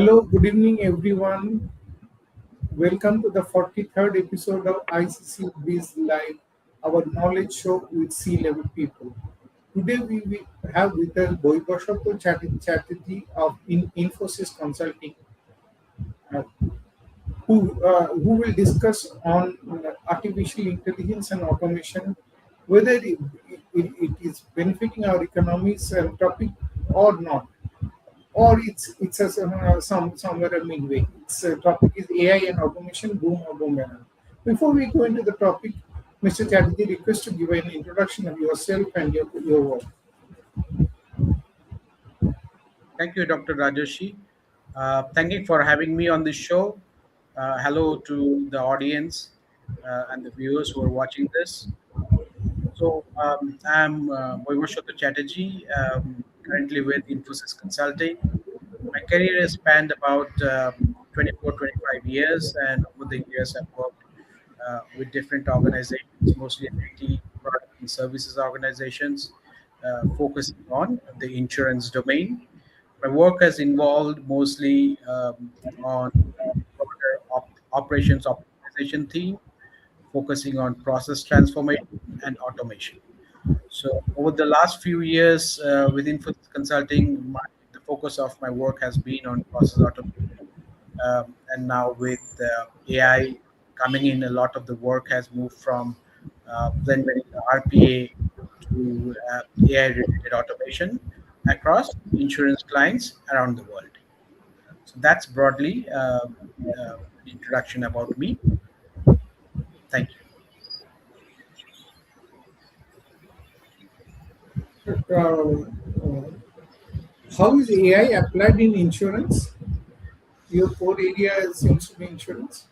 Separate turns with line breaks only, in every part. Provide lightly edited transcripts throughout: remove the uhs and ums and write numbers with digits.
Hello, good evening, everyone. Welcome to the 43rd episode of ICC BiZ Live, our knowledge show with C-level people. Today, we have with us Baibaswata Chatterjee of Infosys Consulting, uh, who will discuss on artificial intelligence and automation, whether it is benefiting our economies and topic or not, or it's a, somewhere a midway. Its topic is AI and automation, boom or boom banner. Before we go into the topic, Mr. Chatterjee, request to give an introduction of yourself and your work.
Thank you, Dr. Rajeshi. Thank you for having me on this show. Hello to the audience and the viewers who are watching this. I'm Baibaswata Chatterjee, currently with Infosys Consulting. My career has spanned about 24, 25 years, and over the years, I've worked with different organizations, mostly IT product and services organizations, focusing on the insurance domain. My work has involved mostly on broader operations optimization theme, focusing on process transformation and automation. So over the last few years with Infosys Consulting, the focus of my work has been on process automation. And now with AI coming in, a lot of the work has moved from then RPA to AI-related automation across insurance clients around the world. So that's broadly an introduction about me. Thank you.
Uh, how is AI applied in insurance? Your core area seems to be insurance.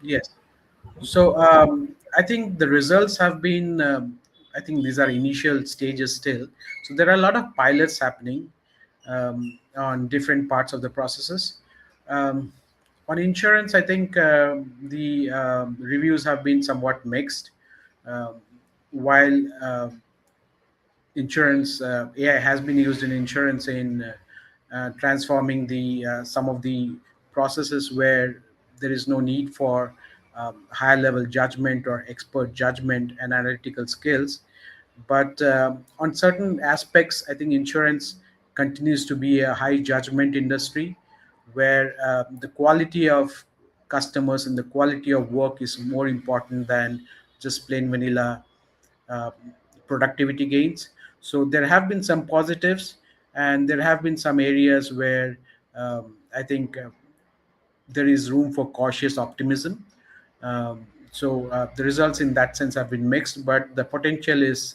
Yes. So I think the results have been. I think these are initial stages still. So there are a lot of pilots happening on different parts of the processes. Um, on insurance, I think the reviews have been somewhat mixed. Um, while insurance AI has been used in insurance in transforming the some of the processes where there is no need for higher level judgment or expert judgment and analytical skills. But on certain aspects, I think insurance continues to be a high judgment industry where the quality of customers and the quality of work is more important than just plain vanilla uh, productivity gains. So there have been some positives, and there have been some areas where I think there is room for cautious optimism. The results in that sense have been mixed, but the potential is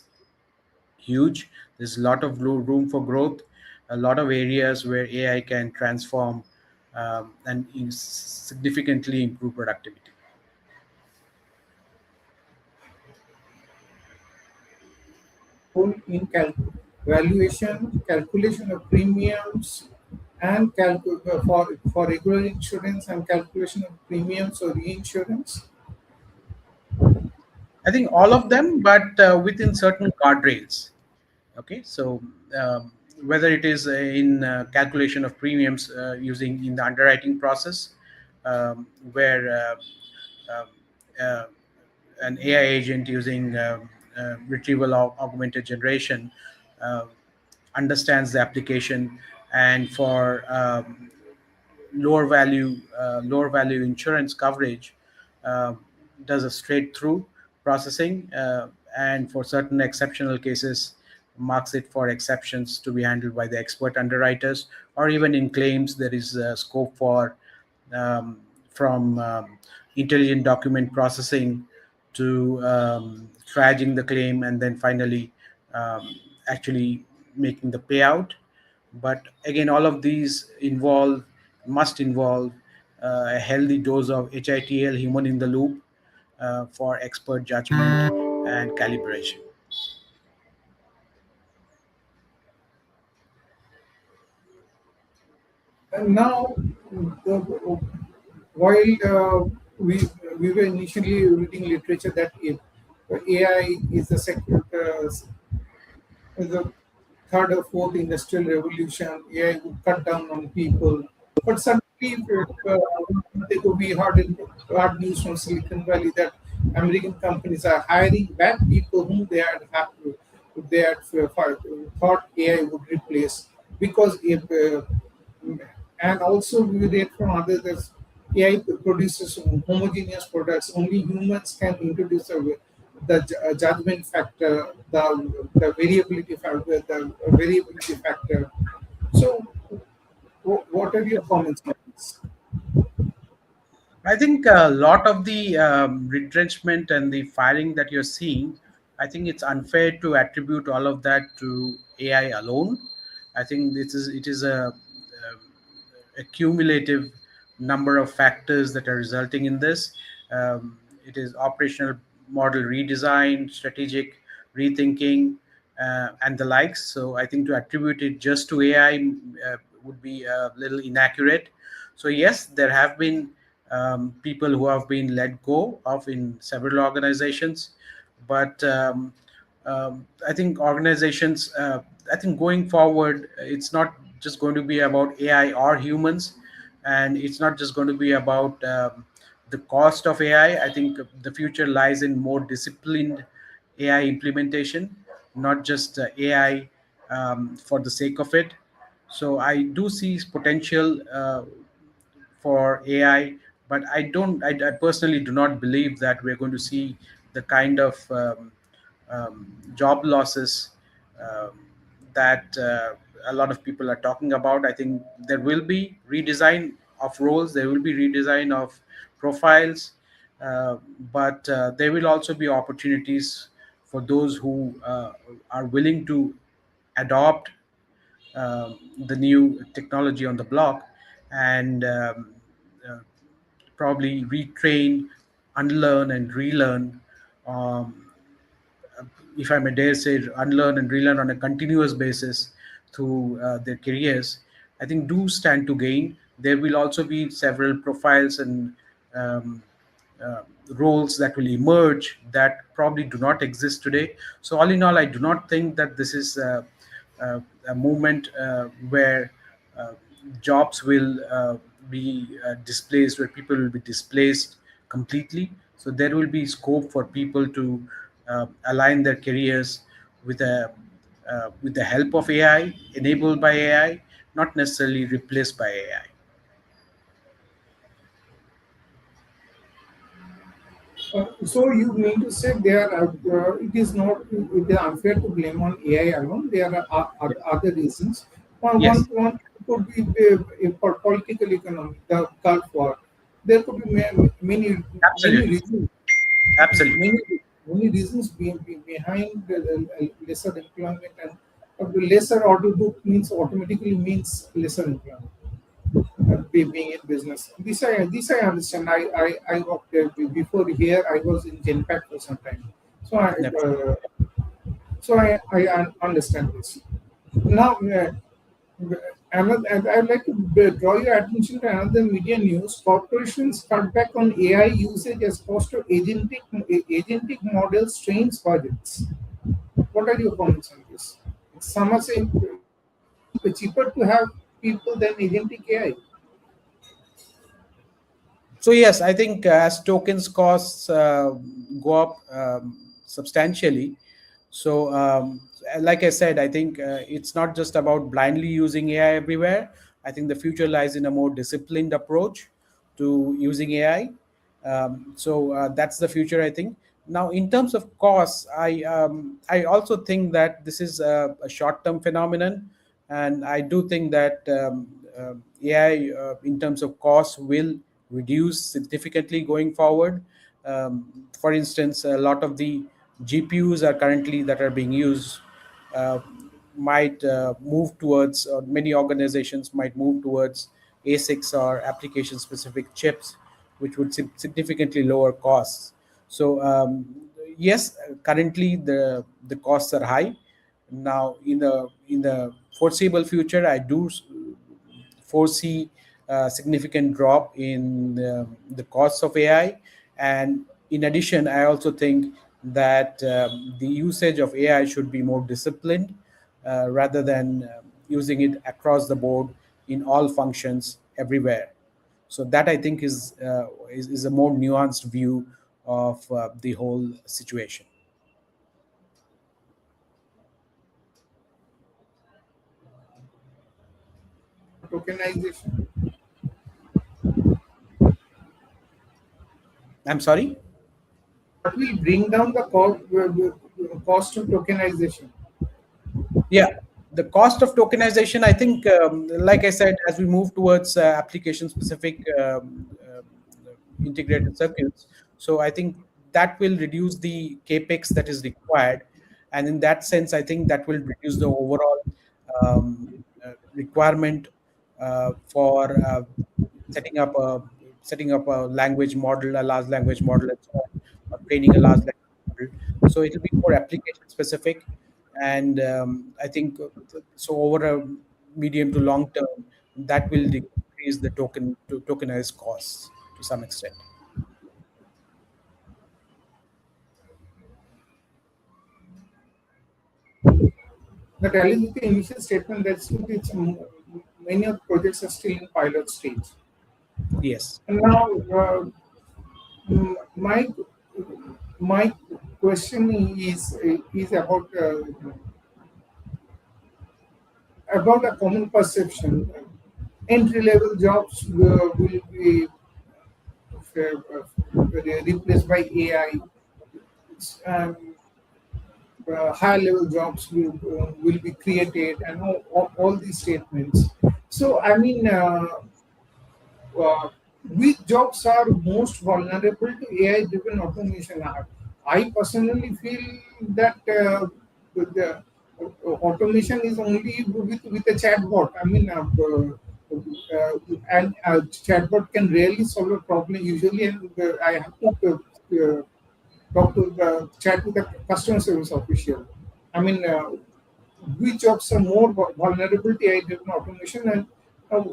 huge. There's a lot of room for growth, a lot of areas where AI can transform and significantly improve productivity.
Role in valuation, calculation of premiums, and for regular insurance and calculation of premiums or reinsurance.
I think all of them, but within certain guardrails. Okay, so whether it is in calculation of premiums using in the underwriting process, where um, uh, an AI agent using retrieval augmented generation uh, understands the application, and for lower value insurance coverage uh, does a straight through processing, and for certain exceptional cases marks it for exceptions to be handled by the expert underwriters, or even in claims there is scope for um, from intelligent document processing to triaging the claim and then finally um, actually making the payout. But again, all of these must involve a healthy dose of HITL, human in the loop, for expert judgment and calibration.
And now, while we were initially reading literature that AI is the third or fourth industrial revolution, AI would cut down on people. But suddenly, we heard news from Silicon Valley that American companies are hiring back people whom they had thought AI would replace because if, and also we read from others that AI produces homogeneous products. Only humans can introduce the judgment factor, the variability factor. So, what are your comments on this?
I think a lot of the retrenchment and the firing that you're seeing, I think it's unfair to attribute all of that to AI alone. I think it is a cumulative number of factors that are resulting in this. It is operational model redesign, strategic rethinking, and the likes. So I think to attribute it just to AI would be a little inaccurate. So yes, there have been people who have been let go of in several organizations, but I think organizations, I think going forward, it's not just going to be about AI or humans, and it's not just going to be about the cost of AI. I think the future lies in more disciplined AI implementation, not just AI for the sake of it. So I do see potential for AI, but I personally do not believe that we're going to see the kind of job losses um, that a lot of people are talking about. I think there will be redesign of roles, there will be redesign of profiles, uh, but there will also be opportunities for those who are willing to adopt the new technology on the block and uh, probably retrain, unlearn, and relearn. Um, if I may dare say, unlearn and relearn on a continuous basis through their careers, I think do stand to gain. There will also be several profiles and um, uh, roles that will emerge that probably do not exist today. So, all in all, I do not think that this is a movement where uh, jobs will be displaced, where people will be displaced completely. So there will be scope for people to align their careers with a with the help of AI, enabled by AI, not necessarily replaced by AI.
So you mean to say it is not it is unfair to blame on AI alone. There are other reasons.
Yes,
One could be for political economy, the Gulf War. There could be many
absolutely,
reasons,
absolutely.
many many reasons behind the lesser employment, and lesser order book means automatically means lesser employment. Being in business. This I understand. I worked there before here. I was in Genpact for some time, so I understand this. Now, and I'd like to draw your attention to another media news. Corporations cut back on AI usage as cost of agentic models strains budgets. What are your comments on this? Some are saying cheaper to have people than agentic AI.
So yes, I think as tokens costs go up substantially, so like I said, I think it's not just about blindly using AI everywhere. I think the future lies in a more disciplined approach to using AI. So that's the future, I think. Now, in terms of costs, I also think that this is a short-term phenomenon, and I do think that AI, in terms of costs, will reduce significantly going forward. For instance, a lot of the GPUs are currently that are being used uh, might move towards, or many organizations might move towards ASICs or application specific chips, which would significantly lower costs. So yes, currently the costs are high. Now in the foreseeable future, I do foresee a significant drop in the costs of AI. And in addition, I also think that the usage of AI should be more disciplined rather than using it across the board in all functions everywhere. So that I think is a more nuanced view of the whole situation.
Tokenization.
I'm sorry.
What will bring down the cost of tokenization?
Yeah, the cost of tokenization, I think, like I said, as we move towards application specific integrated circuits, so I think that will reduce the capex that is required. And in that sense, I think that will reduce the overall requirement for setting up a setting up a language model, a large language model, and so on, or training a large language model. So it will be more application specific, and I think so over a medium to long term, that will decrease the tokenized costs to some extent.
The telling with the initial statement that still many of the projects are still in pilot stage.
Yes.
And now, my question is about a common perception. Entry level jobs will be replaced by AI. Um, Higher level jobs will be created, and all these statements. So, I mean, uh, which jobs are most vulnerable to AI driven automation? I personally feel that the automation is only with a chatbot. I mean, and chatbot can rarely solve a problem usually, and I have to talk to the chat with the customer service official. I mean, which jobs are more vulnerable to AI-driven automation, and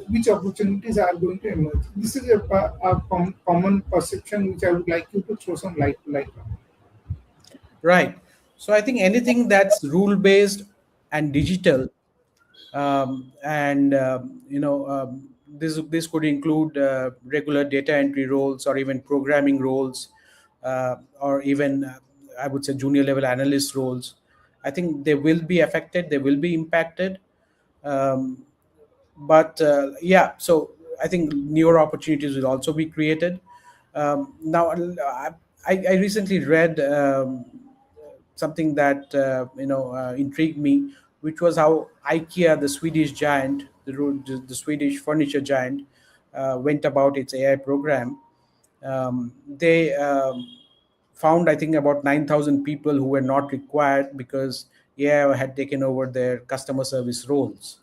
which opportunities are going to emerge. This is a common perception which I would like you to throw some light on.
Right. So I think anything that's rule based and digital, and this could include regular data entry roles, or even programming roles, or even I would say junior level analyst roles. I think they will be affected. They will be impacted. Um, but yeah, so I think newer opportunities will also be created. Now, I recently read something that intrigued me, which was how IKEA, the Swedish giant, the Swedish furniture giant, went about its AI program. They found, I think, about 9,000 people who were not required because AI had taken over their customer service roles.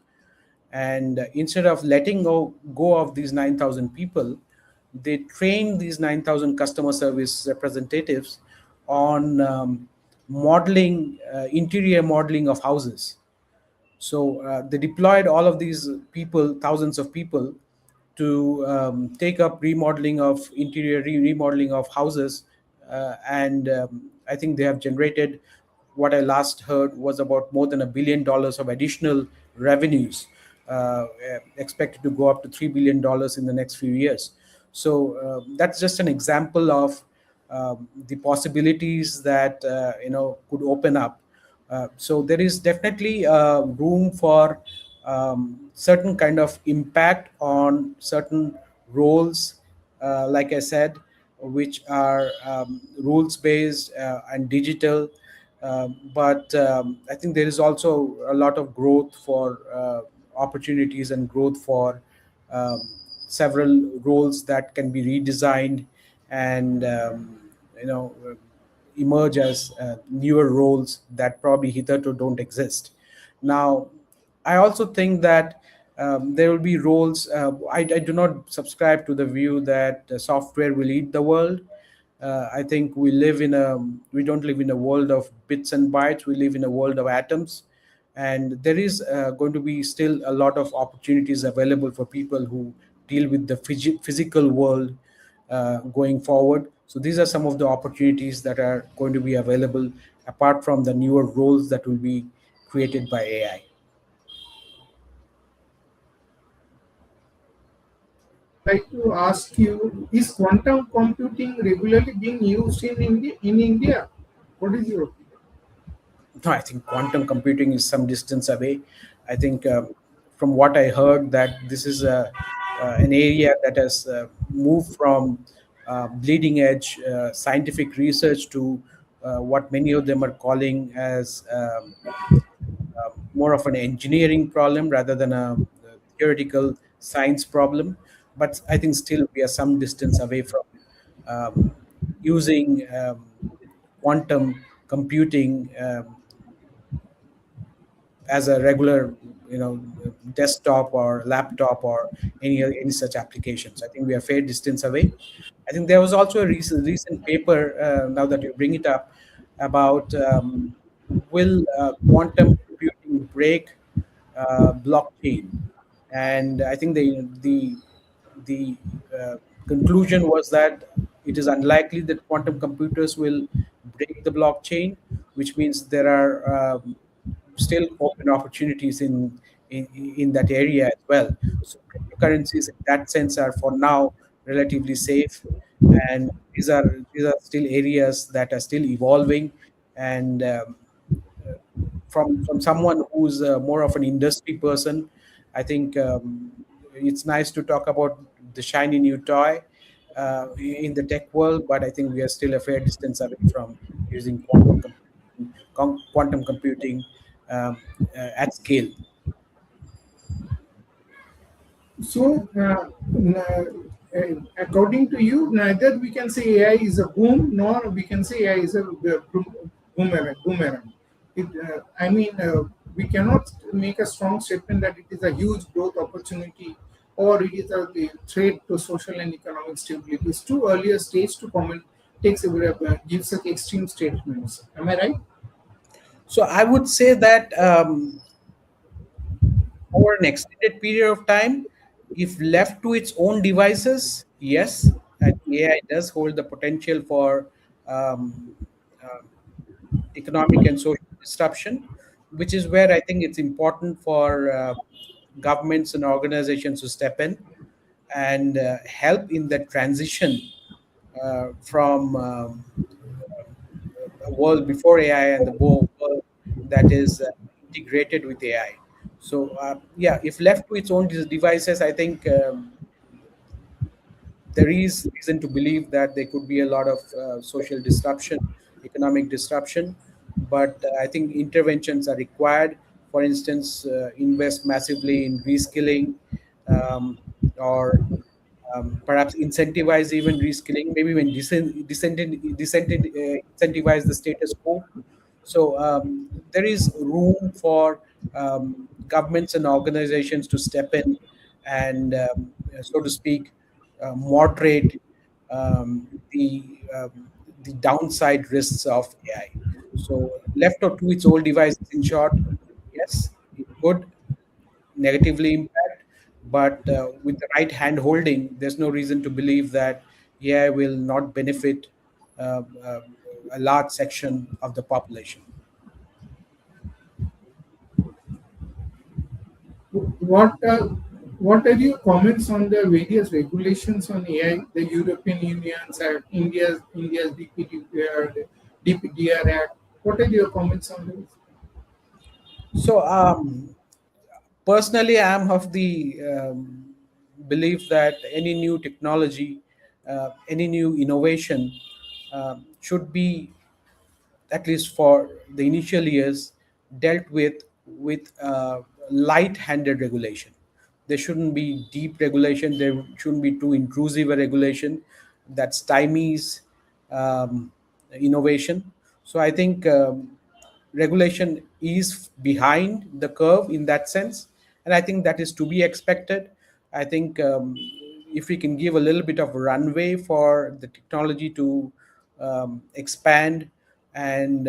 And instead of letting go of these 9,000 people, they trained these 9,000 customer service representatives on modeling, interior modeling of houses. So they deployed all of these people, thousands of people, to take up remodeling of interior remodeling of houses, and I think they have generated, what I last heard was about more than $1 billion of additional revenues, expected to go up to $3 billion in the next few years. So that's just an example of the possibilities that could open up. So there is definitely room for certain kind of impact on certain roles, like I said, which are rules based and digital. But I think there is also a lot of growth for opportunities and growth for um, several roles that can be redesigned and you know emerge as newer roles that probably hitherto don't exist. Now, I also think that there will be roles. I do not subscribe to the view that software will eat the world. I think we don't live in a world of bits and bytes. We live in a world of atoms, and there is going to be still a lot of opportunities available for people who deal with the physical world going forward. So these are some of the opportunities that are going to be available apart from the newer roles that will be created by AI.
like to ask you: Is quantum computing regularly being used in India? In India, what is your opinion?
No, I think quantum computing is some distance away. I think from what I heard that this is an area that has moved from bleeding edge scientific research to what many of them are calling as more of an engineering problem rather than a theoretical science problem. But I think still we are some distance away from um, using quantum computing as a regular, desktop or laptop or any such applications. I think we are fair distance away. I think there was also a recent paper, now that you bring it up, about will quantum computing break blockchain. And I think the uh, conclusion was that it is unlikely that quantum computers will break the blockchain, which means there are still open opportunities in that area as well. So cryptocurrencies in that sense are for now relatively safe, and these are still areas that are still evolving. And from someone who's more of an industry person, I think it's nice to talk about the shiny new toy in the tech world, but I think we are still a fair distance away from using quantum computing at scale.
So, according to you, neither we can say AI is a boom, nor we can say AI is a boomerang. Boomerang. I mean, we cannot make a strong statement that it is a huge growth opportunity or it is a threat to social and economic stability. It's too early a stage to comment, takes give such extreme statements. Am I right?
So I would say that over an extended period of time, if left to its own devices, yes, I think AI does hold the potential for um, uh, economic and social disruption, which is where I think it's important for governments and organizations to step in and help in the transition from a world before AI and the world that is integrated with AI. So, yeah, if left to its own devices, I think there is reason to believe that there could be a lot of social disruption, economic disruption. But I think interventions are required. For instance, invest massively in reskilling, or perhaps incentivize even reskilling, maybe when incentivize the status quo. So there is room for governments and organizations to step in and, so to speak, moderate the downside risks of AI. So left or to its old devices, in short, yes, it could negatively impact, but with the right hand holding, there's no reason to believe that AI will not benefit uh, uh, a large section of the population.
What uh, what are your comments on the various regulations on AI? The European Union's Act, India's DPDR Act. What are your comments on this?
So, personally, I'm of the belief that any new technology, any new innovation, should be, at least for the initial years, dealt with light-handed regulation. There shouldn't be deep regulation. There shouldn't be too intrusive a regulation that stymies um, innovation. So I think regulation is behind the curve in that sense, and I think that is to be expected. I think if we can give a little bit of runway for the technology to expand and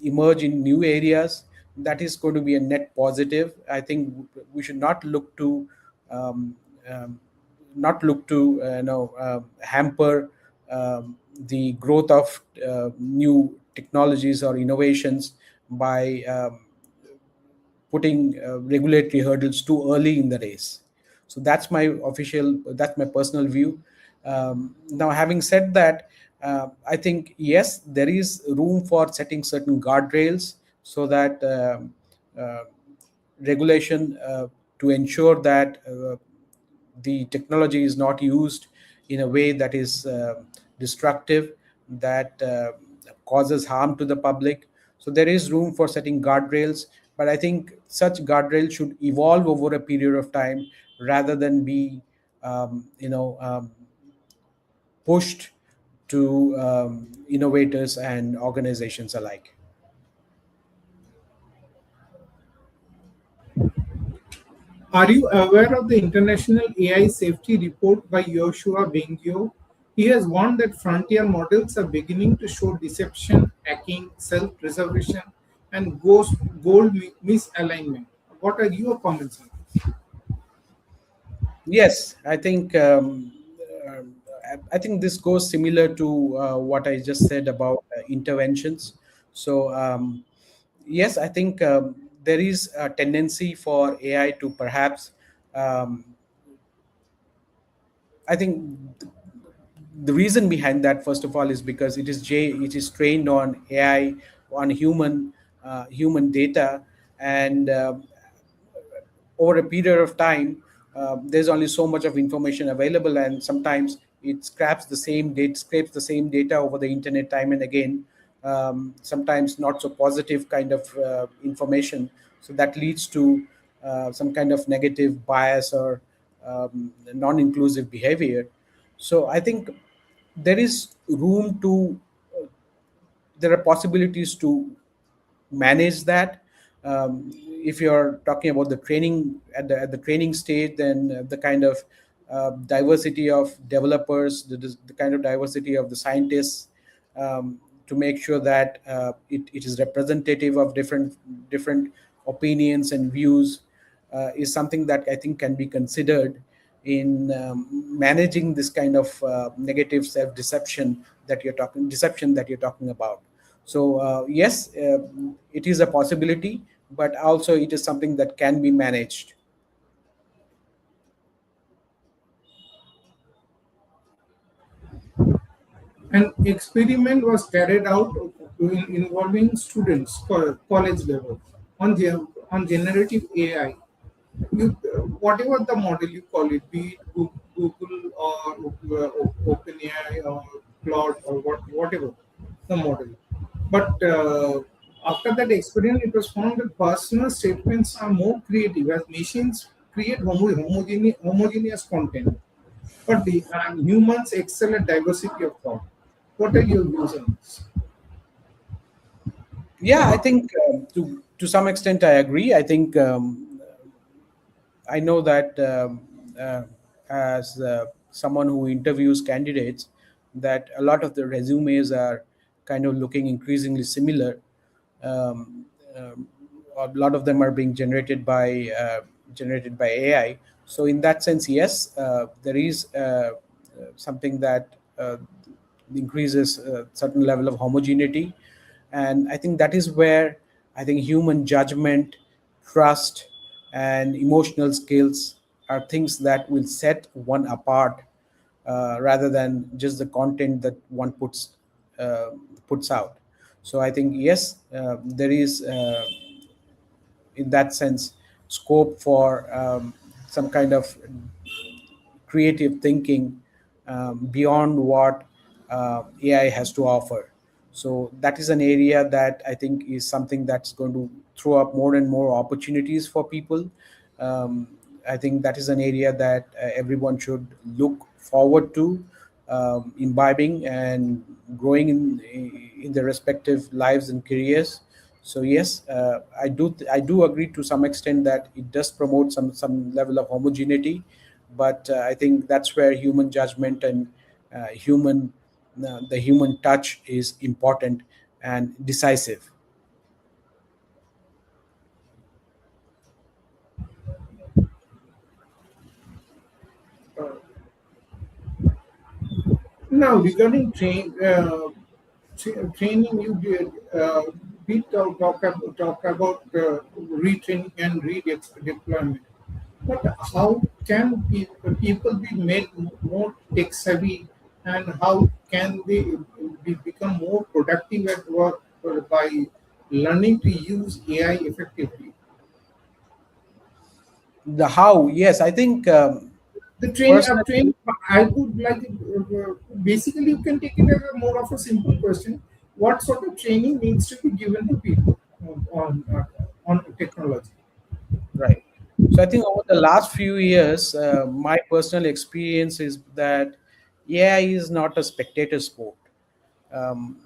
emerge in new areas, that is going to be a net positive. I think we should not look to um, um, hamper the growth of new technologies or innovations by putting regulatory hurdles too early in the race. So that's my personal view. Now, having said that, I think yes, there is room for setting certain guardrails so that uh, regulation to ensure that the technology is not used in a way that is destructive, that causes harm to the public. So there is room for setting guardrails, but I think such guardrails should evolve over a period of time rather than be pushed to innovators and organizations alike.
Are you aware of the International AI Safety Report by Yoshua Bengio? He has warned that frontier models are beginning to show deception, hacking, self-preservation, and misalignment. What are your comments on this?
Yes, I think this goes similar to what I just said about interventions. So yes, I think there is a tendency for AI to perhaps um, I think the reason behind that, first of all, is because it is trained on AI, on human data, and over a period of time, there's only so much of information available, and sometimes it scrapes the same data over the internet time and again. Sometimes not so positive kind of information, so that leads to some kind of negative bias or non-inclusive behavior. So I think there is room to there are possibilities to manage that. If you're talking about the training at the training stage, then the kind of diversity of developers, the kind of diversity of the scientists, to make sure that it is representative of different opinions and views, is something that I think can be considered in managing this kind of negative self deception that you're talking about. So yes, it is a possibility, but also it is something that can be managed.
An experiment was carried out involving students, college level, on generative AI. Whatever the model you call it, be it Google or OpenAI or Claude or whatever the model. But after that experiment, it was found that personal statements are more creative as machines create homogeneous content, but the humans excel at diversity of thought. What are your views on this?
Yeah, I think to some extent I agree. I think I know that as someone who interviews candidates, that a lot of the resumes are kind of looking increasingly similar. Um, um, a lot of them are being generated by AI. So in that sense, yes, there is something that increases a certain level of homogeneity, and I think that is where I think human judgment, trust, and emotional skills are things that will set one apart, rather than just the content that one uh, puts out. So I think yes, there is in that sense scope for some kind of creative thinking beyond what AI has to offer. So that is an area that I think is something that's going to throw up more and more opportunities for people. Um, I think that is an area that everyone should look forward to imbibing and growing in their respective lives and careers. So yes, I do agree to some extent that it does promote some level of homogeneity, but I think that's where human judgment and human the human touch is important and decisive.
Uh, Now, regarding training, you did talk about retraining and redeployment. But how can people be made more tech savvy, and how can they become more productive at work by learning to use AI effectively?
The how, yes, I think
The training,
personally,
I would like basically you can take it as a more of a simple question. What sort of training needs to be given to people on technology?
right. So I think over the last few years, my personal experience is that AI is not a spectator sport. Um,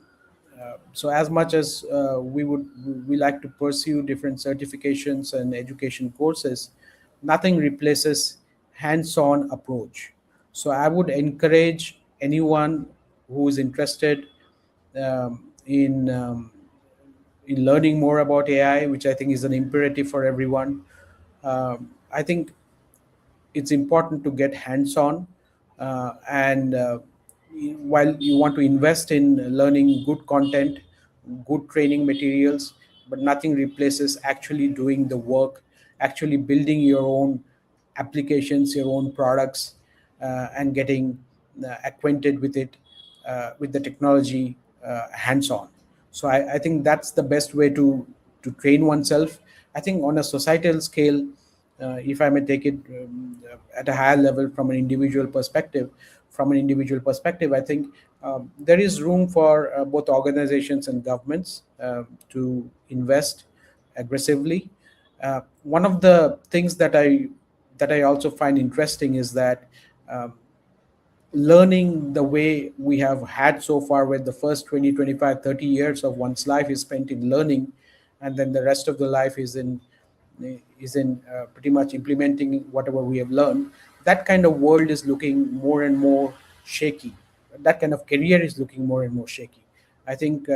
so as much as we like to pursue different certifications and education courses, nothing replaces hands-on approach. So I would encourage anyone who is interested in learning more about AI, which I think is an imperative for everyone. I think it's important to get hands on, and while you want to invest in learning good content, good training materials, but nothing replaces actually doing the work, actually building your own applications, your own products, and getting acquainted with it, with the technology, hands on. So I think that's the best way to train oneself. I think on a societal scale, if I may take it at a higher level from an individual perspective, I think there is room for both organizations and governments to invest aggressively. One of the things that I also find interesting is that um, learning the way we have had so far, where the first 20, 25, 30 years of one's life is spent in learning, and then the rest of the life is in pretty much implementing whatever we have learned. That kind of world is looking more and more shaky. That kind of career is looking more and more shaky. I think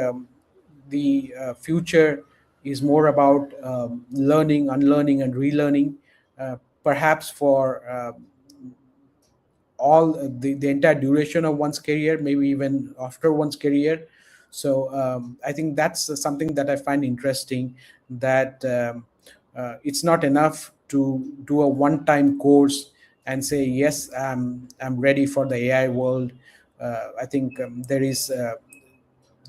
the future is more about learning, unlearning, and relearning, perhaps for all the entire duration of one's career, maybe even after one's career. So I think that's something that I find interesting, that it's not enough to do a one-time course and say, yes, I'm ready for the AI world. I think there is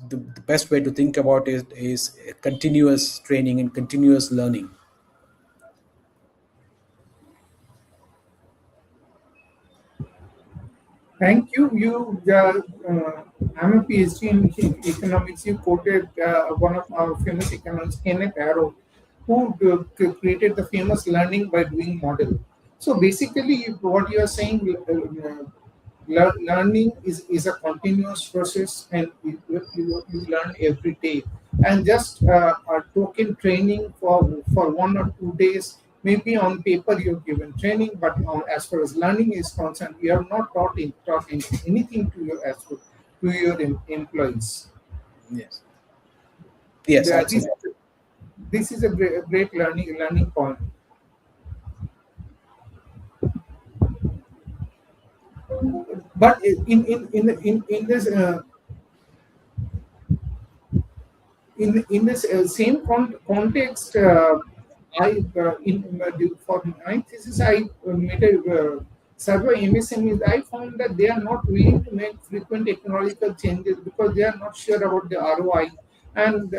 the best way to think about it is continuous training and continuous learning.
Thank you. I'm a PhD in economics. You quoted one of our famous economists, Kenneth Arrow, who created the famous learning by doing model. So basically, what you are saying, learning is a continuous process, and you learn every day. And just a token training for 1 or 2 days, maybe on paper you're given training, but as far as learning is concerned, you are not taught anything to your employees.
Yes. Yes,
The- this
absolutely.
this is a great learning point. But in this in this same context, I for my thesis I made a survey MSMEs. I found that they are not willing to make frequent technological changes because they are not sure about the ROI. And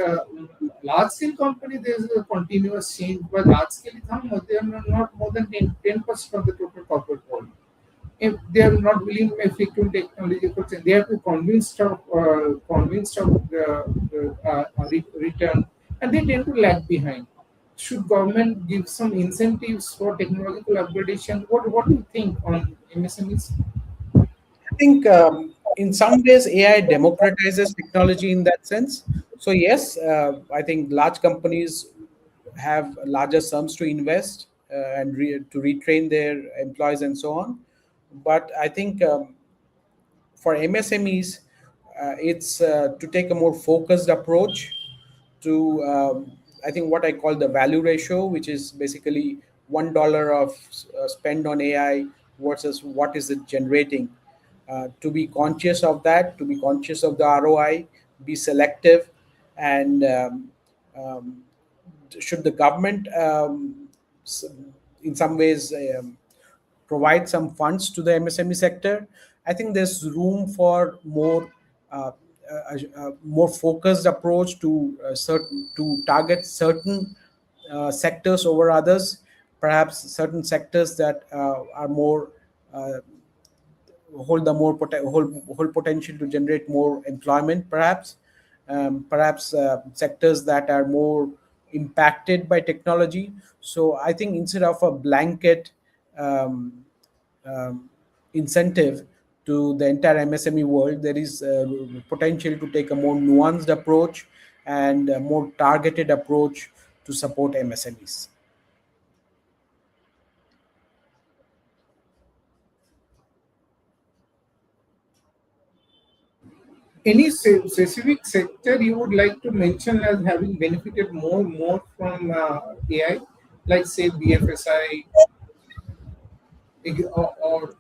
large scale company, there is a continuous change, but large scale is how much? They are not more than 10% of the total corporate volume. If they are not willing to make frequent technological change, they have to convinced of the return, and they tend to lag behind. Should government give some incentives for technological upgradation? What do you think on MSMEs?
I think in some ways AI democratizes technology in that sense. So yes, I think large companies have larger sums to invest to retrain their employees and so on. But I think for MSMEs, it's to take a more focused approach to I think what I call the value ratio, which is basically $1 of spend on AI versus what is it generating. To be conscious of that, to be conscious of the ROI, be selective, and um, should the government in some ways provide some funds to the MSME sector. I think there's room for uh, more focused approach to certain to target certain sectors over others. Perhaps certain sectors that are more uh, hold the more hold potential to generate more employment, perhaps. Perhaps sectors that are more impacted by technology. So I think instead of a blanket um, um, incentive to the entire MSME world, there is potential to take a more nuanced approach and a more targeted approach to support MSMEs.
Any specific sector you would like to mention as having benefited more from AI, like say BFSI, or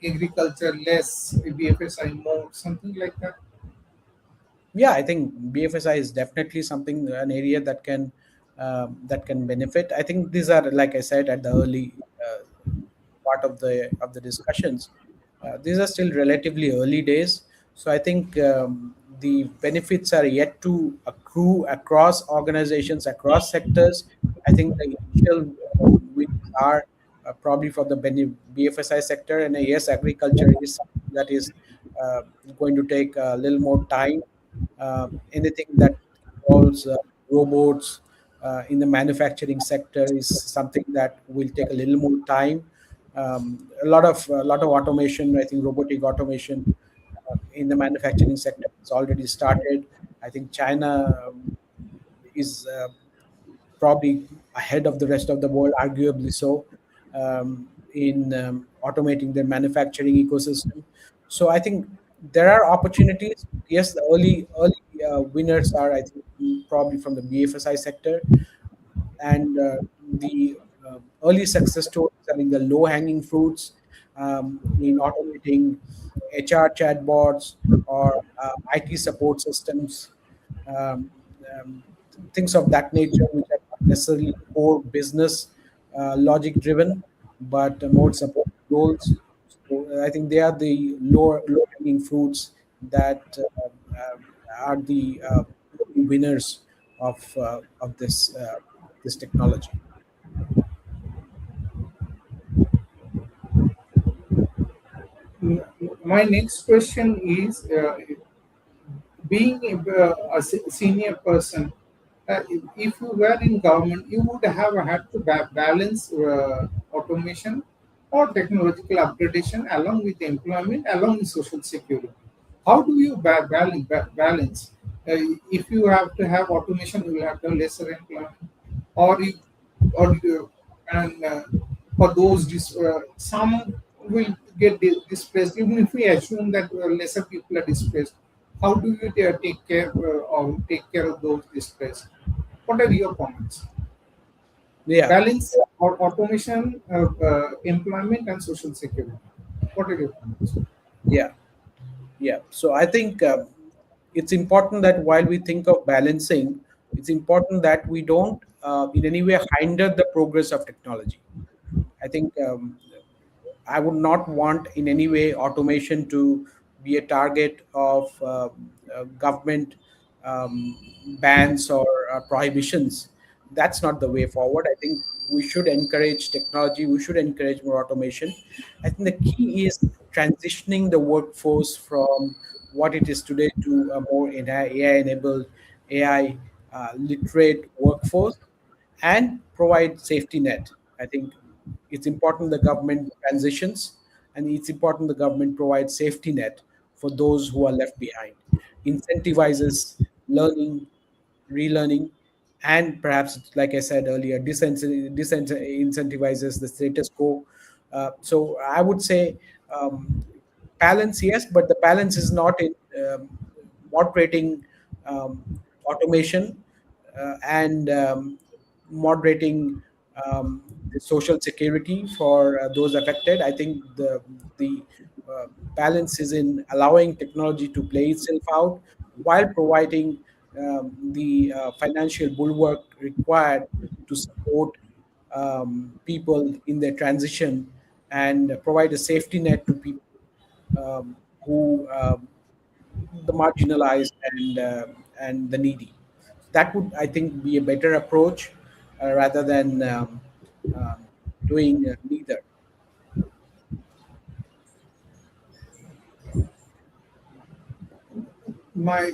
agriculture less, BFSI more, something like that?
Yeah, I think BFSI is definitely something, an area that can benefit. I think these are, like I said at the early part of the discussions, these are still relatively early days. So I think the benefits are yet to accrue across organizations, across sectors. I think the initial wins are probably for the BFSI sector, and yes, agriculture is something that is uh, going to take a little more time. Anything that involves robots in the manufacturing sector is something that will take a little more time. A lot of automation, I think robotic automation in the manufacturing sector has already started. I think China is probably ahead of the rest of the world, arguably so, in automating their manufacturing ecosystem. So I think there are opportunities. Yes, the early winners are, I think, probably from the BFSI sector, and the early success stories, I mean, the low hanging fruits in automating HR chatbots or IT support systems, um, um, things of that nature, which are not necessarily core business logic driven, but more support roles. So I think they are the low hanging fruits that are the winners of this technology.
My next question is, being a senior person, if you were in government, you would have had to balance automation or technological upgradation along with employment, along with social security. How do you balance? If you have to have automation, you will have to have lesser employment, or you, and for those some will get displaced. Even if we assume that lesser people are displaced, how do you take care of those displaced? What are your comments?
Yeah,
Balance or automation, employment, and social security. What are your comments?
yeah, yeah. So I think it's important that while we think of balancing, it's important that we don't in any way hinder the progress of technology. I think I would not want in any way automation to be a target of government um, bans or prohibitions. That's not the way forward. I think we should encourage technology. We should encourage more automation. I think the key is transitioning the workforce from what it is today to a more AI-enabled, AI literate workforce, and provide safety net. I think it's important the government transitions, and it's important the government provides safety net for those who are left behind, incentivizes learning, relearning, and perhaps, like I said earlier, disincentivizes the status quo. So I would say balance, yes, but the balance is not in moderating um, automation and moderating the social security for those affected. I think the uh, balance is in allowing technology to play itself out while providing the financial bulwark required to support people in their transition and provide a safety net to people who the marginalized and the needy. That would, I think, be a better approach rather than um, doing neither.
My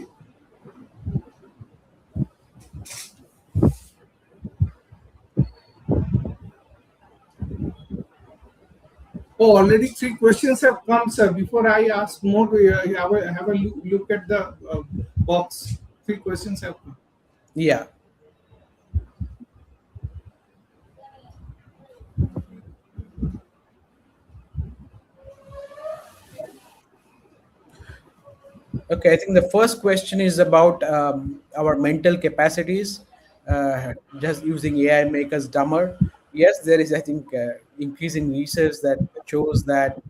Oh, already three questions have come, sir. Before I ask more, have a look at the box. Three questions have come.
Yeah. Okay, I think the first question is about our mental capacities. Does using AI make us dumber? Yes, there is, I think, increasing research that shows that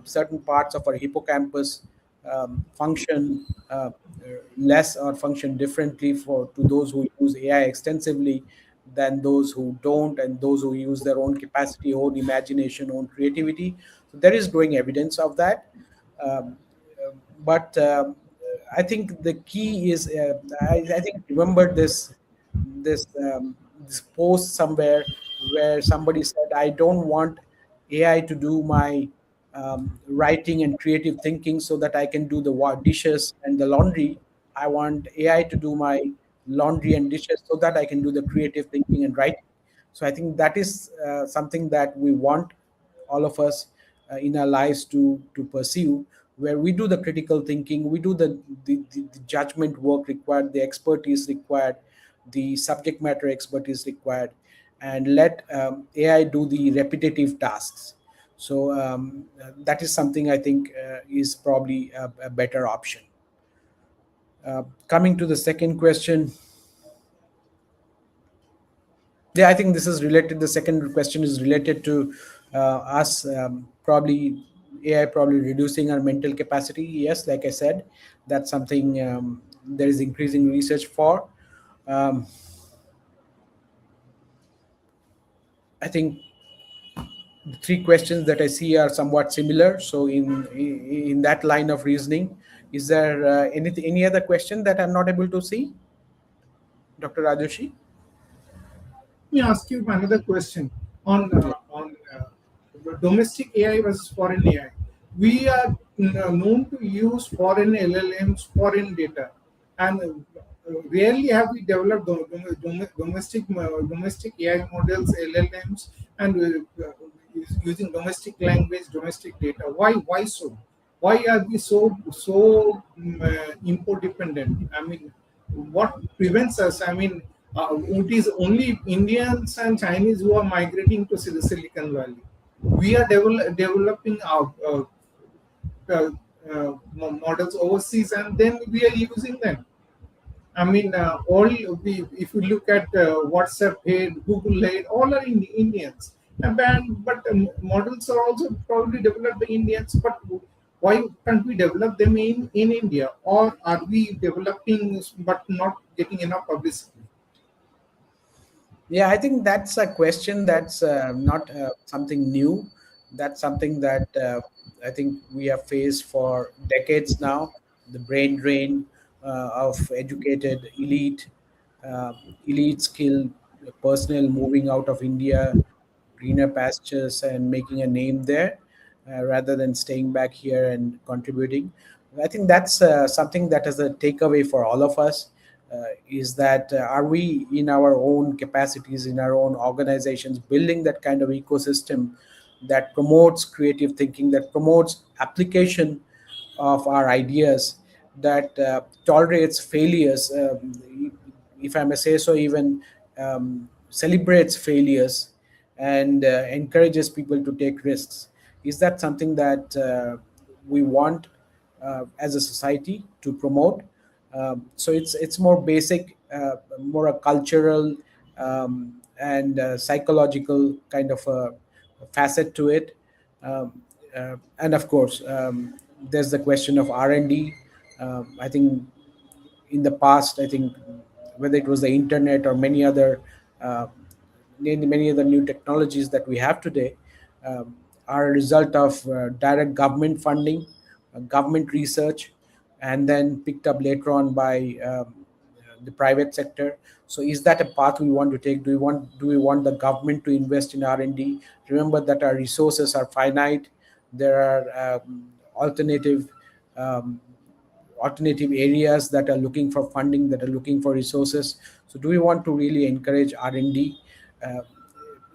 certain parts of our hippocampus function less or function differently for to those who use AI extensively than those who don't, and those who use their own capacity, own imagination, own creativity. So there is growing evidence of that. Um, but I think the key is I think remember this post somewhere where somebody said, I don't want AI to do my writing and creative thinking so that I can do the dishes and the laundry. I want AI to do my laundry and dishes so that I can do the creative thinking and writing. So I think that is something that we want all of us in our lives to pursue, where we do the critical thinking, we do the judgment work required, the expertise required, the subject matter expertise required, and let AI do the repetitive tasks. So that is something I think is probably a better option. Coming to the second question, yeah, I think this is related. The second question is related to us probably AI probably reducing our mental capacity. Yes, like I said, that's something there is increasing research for. Um, I think the three questions that I see are somewhat similar. So in that line of reasoning, is there any other question that I'm not able to see, Dr. Rajoshi?
Let me ask you another question on domestic AI versus foreign AI. We are known to use foreign LLMs, foreign data, and rarely have we developed domestic AI models, LLMs, and using domestic language, domestic data. Why so? Why are we so import dependent? I mean, what prevents us? I mean, it is only Indians and Chinese who are migrating to Silicon Valley. We are developing our models overseas, and then we are using them. I mean, if you look at WhatsApp head, Google head, all are Indians. But models are also probably developed by Indians. But why can't we develop them in India? Or are we developing but not getting enough publicity?
Yeah, I think that's a question that's not something new. That's something that I think we have faced for decades now. The brain drain of educated uh, elite skilled personnel moving out of India, greener pastures, and making a name there rather than staying back here and contributing. I think that's something that is a takeaway for all of us. Is that are we in our own capacities, in our own organizations, building that kind of ecosystem that promotes creative thinking, that promotes application of our ideas, that tolerates failures, if I may say so, even celebrates failures and encourages people to take risks. Is that something that we want as a society to promote? So it's more basic, more a cultural and psychological kind of a facet to it. And of course, there's the question of R&D. I think in the past, I think whether it was the internet or many other uh, many of the new technologies that we have today um, are a result of direct government funding, government research, and then picked up later on by the private sector. So is that a path we want to take? Do we want the government to invest in R&D? Remember that our resources are finite. There are alternative um, alternative areas that are looking for funding, that are looking for resources. So do we want to really encourage R&D? uh,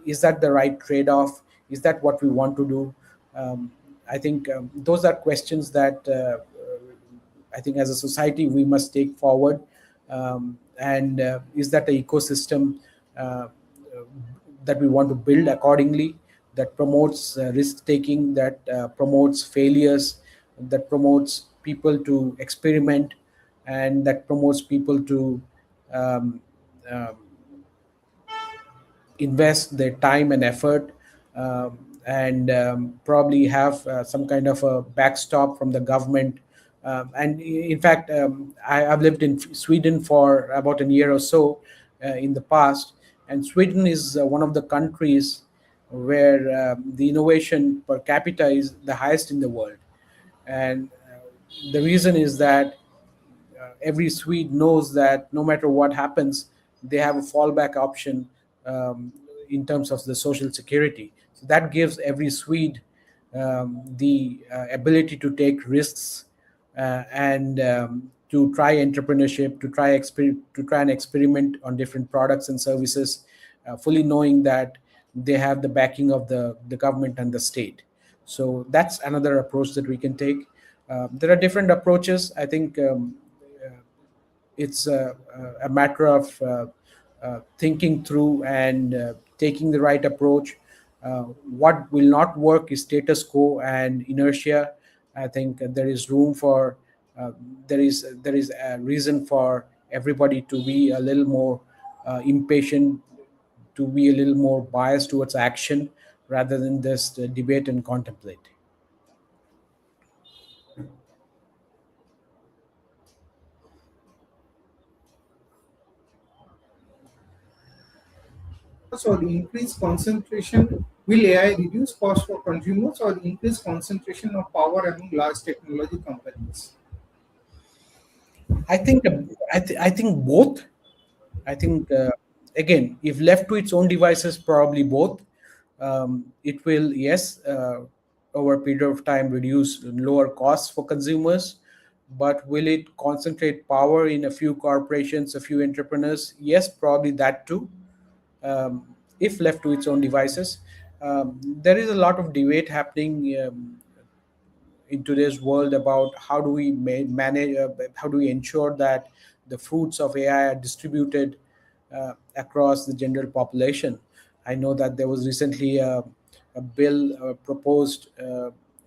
is that the right trade-off? Is that what we want to do? um, I think those are questions that I think as a society we must take forward. And is that an ecosystem uh, that we want to build accordingly, that promotes risk taking, that promotes failures, that promotes people to experiment, and that promotes people to um, um, invest their time and effort, and probably have some kind of a backstop from the government. And in fact, I've lived in Sweden for about a year or so in the past, and Sweden is one of the countries where the innovation per capita is the highest in the world. And the reason is that every Swede knows that no matter what happens, they have a fallback option in terms of the social security. So that gives every Swede the ability to take risks and to try entrepreneurship, to try and experiment on different products and services, fully knowing that they have the backing of the government and the state. So that's another approach that we can take. There are different approaches. I think it's a matter of thinking through and taking the right approach. What will not work is status quo and inertia. I think there is room for uh, there is a reason for everybody to be a little more impatient, to be a little more biased towards action rather than just debate and contemplate.
Or increased concentration? Will AI reduce cost for consumers or increase concentration of power among large technology companies?
I think I think both. I think again, if left to its own devices, probably both. It will, yes, over a period of time, reduce lower costs for consumers. But will it concentrate power in a few corporations, a few entrepreneurs? Yes, probably that too. If left to its own devices, there is a lot of debate happening in today's world about how do we manage, how do we ensure that the fruits of AI are distributed across the general population. I know that there was recently a bill proposed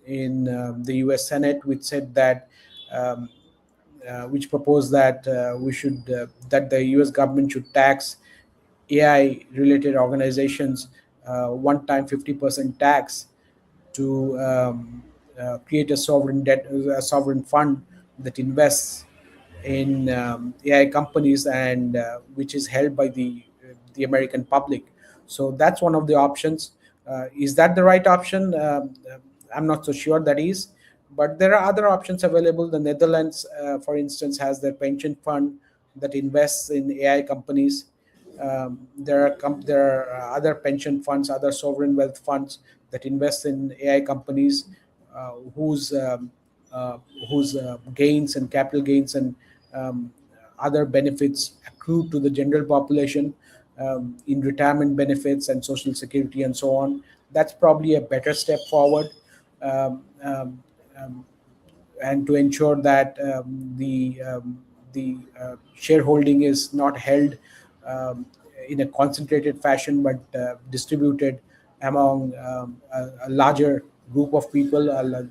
in the U.S. Senate, which said that um, which proposed that we should that the U.S. government should tax AI related organizations one-time 50% tax to create a sovereign fund that invests in AI companies, and which is held by the American public. So that's one of the options. Is that the right option? I'm not so sure that is, but there are other options available. The Netherlands, for instance, has their pension fund that invests in AI companies. There are other pension funds, other sovereign wealth funds that invest in AI companies, uh, whose um, uh, whose gains and capital gains and um, other benefits accrue to the general population in retirement benefits and social security and so on. That's probably a better step forward. Um, um, um, and to ensure that the shareholding is not held um, in a concentrated fashion, but distributed among a larger group of people, the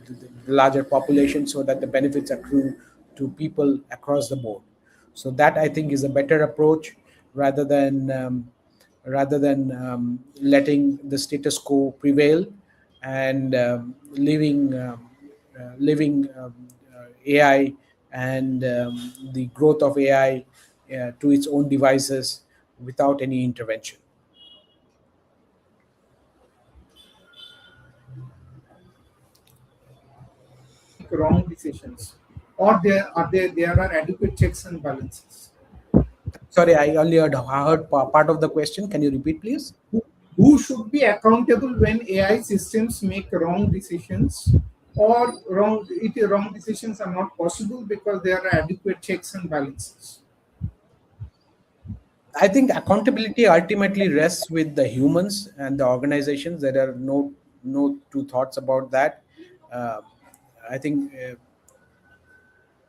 larger population, so that the benefits accrue to people across the board. So that, I think, is a better approach rather than letting the status quo prevail and leaving AI and the growth of AI to its own devices without any intervention.
wrong decisions, or there are adequate checks and balances?
Sorry, I only heard part of the question. Can you repeat, please?
Who should be accountable when AI systems make wrong decisions, or wrong decisions are not possible because there are adequate checks and balances?
I think accountability ultimately rests with the humans and the organizations. There are no two thoughts about that. Uh, I think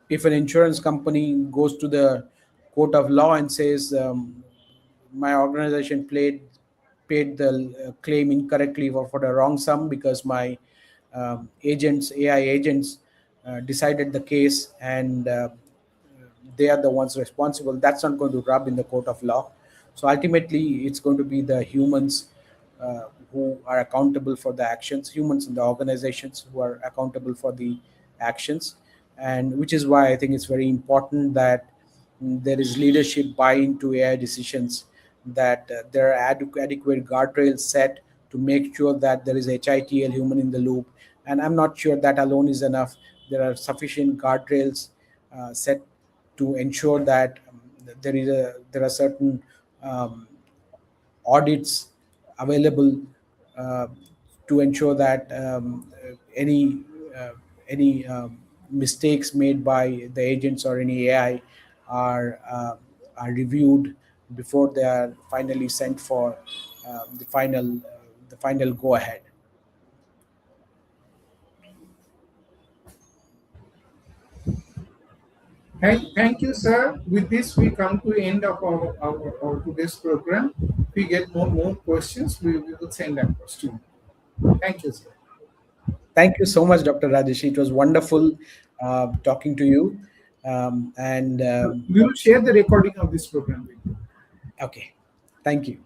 if an insurance company goes to the court of law and says my organization paid the claim incorrectly for the wrong sum because my agents AI agents decided the case, and they are the ones responsible, that's not going to rub in the court of law. So ultimately it's going to be the humans who are accountable for the actions, humans in the organizations who are accountable for the actions. And which is why I think it's very important that there is leadership buy into AI decisions, that there are adequate guardrails set to make sure that there is HITL, human in the loop. And I'm not sure that alone is enough. There are sufficient guardrails set to ensure that there are certain um, audits available uh, to ensure that uh, any mistakes made by the agents or any AI are reviewed before they are finally sent for the final go ahead.
Thank you, sir. With this, we come to the end of our today's program. If we get more questions, we will send across to you. Thank you, sir.
Thank you so much, Dr. Rajesh. It was wonderful talking to you. And
We will share the recording of this program with you.
okay, thank you.